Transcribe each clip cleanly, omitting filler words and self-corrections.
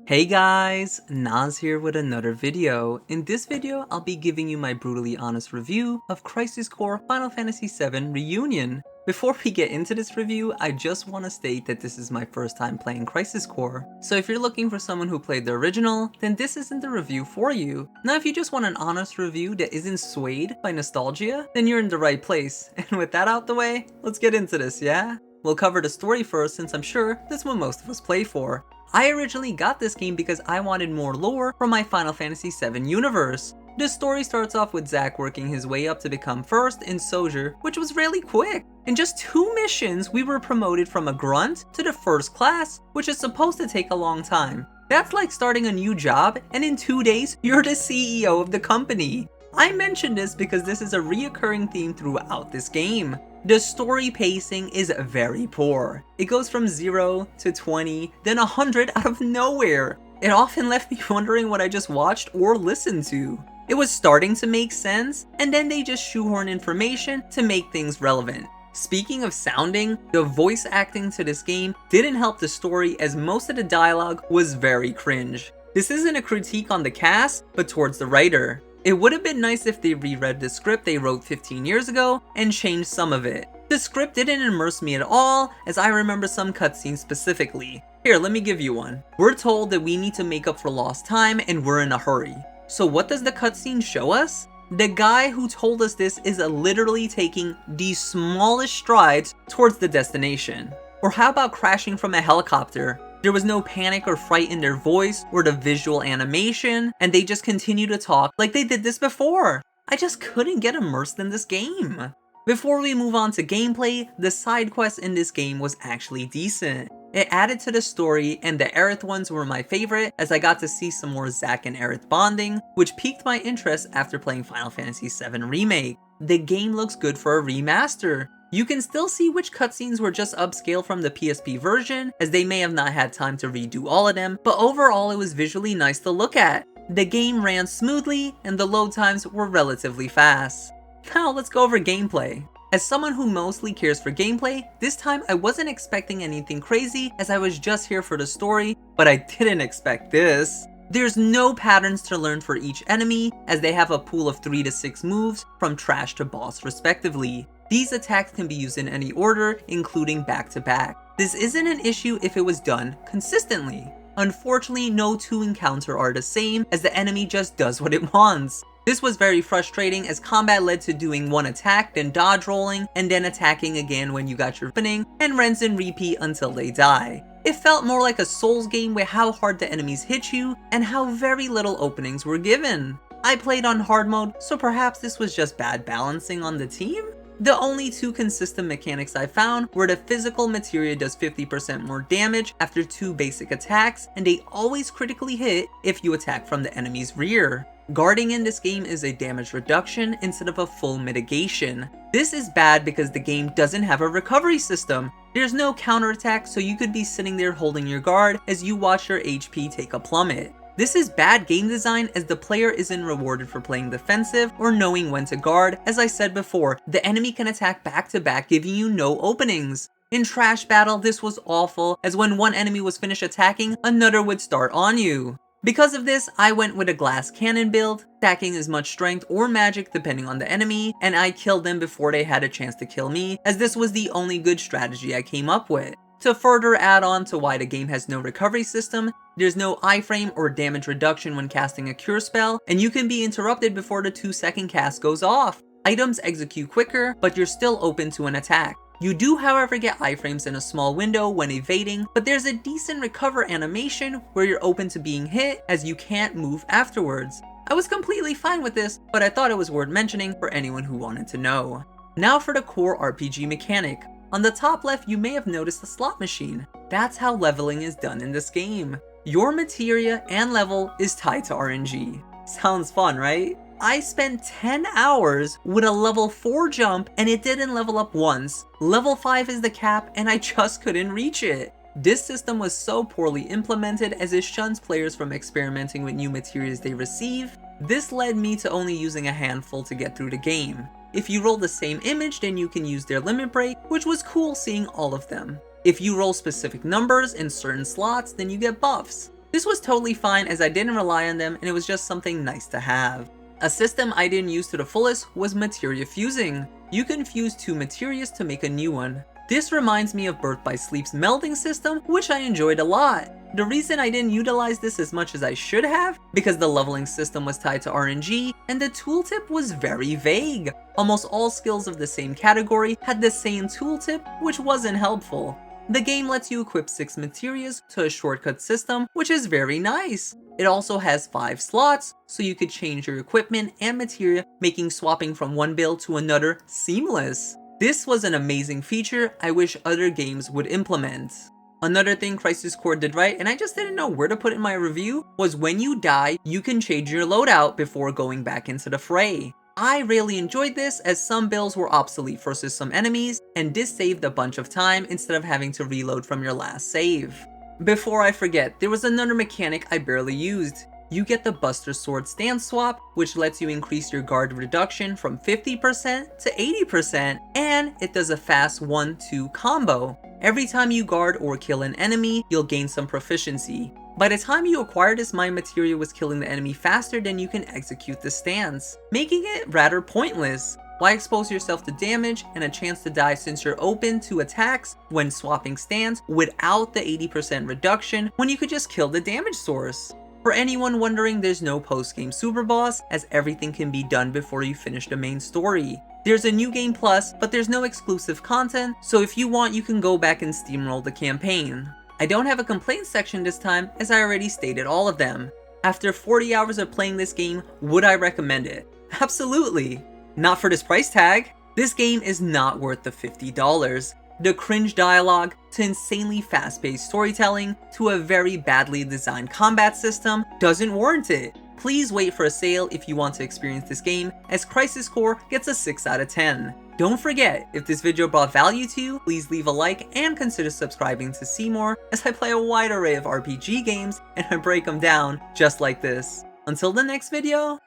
Hey guys, Naz here with another video. In this video, I'll be giving you my brutally honest review of Crisis Core Final Fantasy VII-Reunion. Before we get into this review, I just want to state that this is my first time playing Crisis Core. So if you're looking for someone who played the original, then this isn't the review for you. Now if you just want an honest review that isn't swayed by nostalgia, then you're in the right place. And with that out the way, let's get into this, yeah? We'll cover the story first since I'm sure that's what most of us play for. I originally got this game because I wanted more lore from my Final Fantasy VII universe. The story starts off with Zack working his way up to become first in Soldier, which was really quick. In just 2 missions, we were promoted from a grunt to the first class, which is supposed to take a long time. That's like starting a new job, and in 2 days, you're the CEO of the company. I mention this because this is a reoccurring theme throughout this game. The story pacing is very poor. It goes from 0 to 20, then 100 out of nowhere. It often left me wondering what I just watched or listened to. It was starting to make sense, and then they just shoehorn information to make things relevant. Speaking of sounding, the voice acting to this game didn't help the story as most of the dialogue was very cringe. This isn't a critique on the cast, but towards the writer. It would have been nice if they reread the script they wrote 15 years ago and changed some of it. The script didn't immerse me at all, as I remember some cutscenes specifically. Here, let me give you one. We're told that we need to make up for lost time and we're in a hurry. So what does the cutscene show us? The guy who told us this is literally taking the smallest strides towards the destination. Or how about crashing from a helicopter? There was no panic or fright in their voice or the visual animation, and they just continue to talk like they did this before. I just couldn't get immersed in this game. Before we move on to gameplay, the side quest in this game was actually decent. It added to the story, and the Aerith ones were my favorite as I got to see some more Zack and Aerith bonding, which piqued my interest after playing Final Fantasy VII Remake. The game looks good for a remaster. You can still see which cutscenes were just upscaled from the PSP version, as they may have not had time to redo all of them, but overall it was visually nice to look at. The game ran smoothly, and the load times were relatively fast. Now let's go over gameplay. As someone who mostly cares for gameplay, this time I wasn't expecting anything crazy as I was just here for the story, but I didn't expect this. There's no patterns to learn for each enemy, as they have a pool of 3 to 6 moves, from trash to boss respectively. These attacks can be used in any order, including back to back. This isn't an issue if it was done consistently. Unfortunately, no 2 encounters are the same, as the enemy just does what it wants. This was very frustrating as combat led to doing one attack, then dodge rolling, and then attacking again when you got your opening, and rinse and repeat until they die. It felt more like a Souls game with how hard the enemies hit you, and how very little openings were given. I played on hard mode, so perhaps this was just bad balancing on the team? The only 2 consistent mechanics I found were the physical materia does 50% more damage after 2 basic attacks, and they always critically hit if you attack from the enemy's rear. Guarding in this game is a damage reduction instead of a full mitigation. This is bad because the game doesn't have a recovery system. There's no counterattack, so you could be sitting there holding your guard as you watch your HP take a plummet. This is bad game design as the player isn't rewarded for playing defensive or knowing when to guard. As I said before, the enemy can attack back to back, giving you no openings. In Trash Battle, this was awful, as when one enemy was finished attacking, another would start on you. Because of this, I went with a glass cannon build, stacking as much strength or magic depending on the enemy, and I killed them before they had a chance to kill me, as this was the only good strategy I came up with. To further add on to why the game has no recovery system, there's no iframe or damage reduction when casting a cure spell, and you can be interrupted before the 2-second cast goes off. Items execute quicker, but you're still open to an attack. You do however get iframes in a small window when evading, but there's a decent recover animation where you're open to being hit as you can't move afterwards. I was completely fine with this, but I thought it was worth mentioning for anyone who wanted to know. Now for the core RPG mechanic. On the top left, you may have noticed the slot machine. That's how leveling is done in this game. Your materia and level is tied to RNG. Sounds fun, right? I spent 10 hours with a level 4 jump and it didn't level up once. Level 5 is the cap and I just couldn't reach it. This system was so poorly implemented as it shuns players from experimenting with new materials they receive. This led me to only using a handful to get through the game. If you roll the same image, then you can use their limit break, which was cool seeing all of them. If you roll specific numbers in certain slots, then you get buffs. This was totally fine as I didn't rely on them and it was just something nice to have. A system I didn't use to the fullest was materia fusing. You can fuse two materias to make a new one. This reminds me of Birth by Sleep's melding system, which I enjoyed a lot. The reason I didn't utilize this as much as I should have, because the leveling system was tied to RNG, and the tooltip was very vague. Almost all skills of the same category had the same tooltip, which wasn't helpful. The game lets you equip 6 materias to a shortcut system, which is very nice. It also has 5 slots, so you could change your equipment and materia, making swapping from one build to another seamless. This was an amazing feature I wish other games would implement. Another thing Crisis Core did right, and I just didn't know where to put in my review, was when you die, you can change your loadout before going back into the fray. I really enjoyed this as some builds were obsolete versus some enemies, and this saved a bunch of time instead of having to reload from your last save. Before I forget, there was another mechanic I barely used. You get the Buster Sword stance swap, which lets you increase your guard reduction from 50% to 80%, and it does a fast 1-2 combo. Every time you guard or kill an enemy, you'll gain some proficiency. By the time you acquire this, my materia was killing the enemy faster than you can execute the stance, making it rather pointless. Why expose yourself to damage and a chance to die since you're open to attacks when swapping stance without the 80% reduction when you could just kill the damage source? For anyone wondering, there's no post-game super boss, as everything can be done before you finish the main story. There's a new game plus, but there's no exclusive content, so if you want you can go back and steamroll the campaign. I don't have a complaint section this time, as I already stated all of them. After 40 hours of playing this game, would I recommend it? Absolutely! Not for this price tag! This game is not worth the $50. The cringe dialogue, to insanely fast-paced storytelling, to a very badly designed combat system, doesn't warrant it. Please wait for a sale if you want to experience this game, as Crisis Core gets a 6 out of 10. Don't forget, if this video brought value to you, please leave a like and consider subscribing to see more, as I play a wide array of RPG games and I break them down just like this. Until the next video,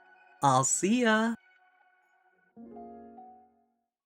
I'll see ya!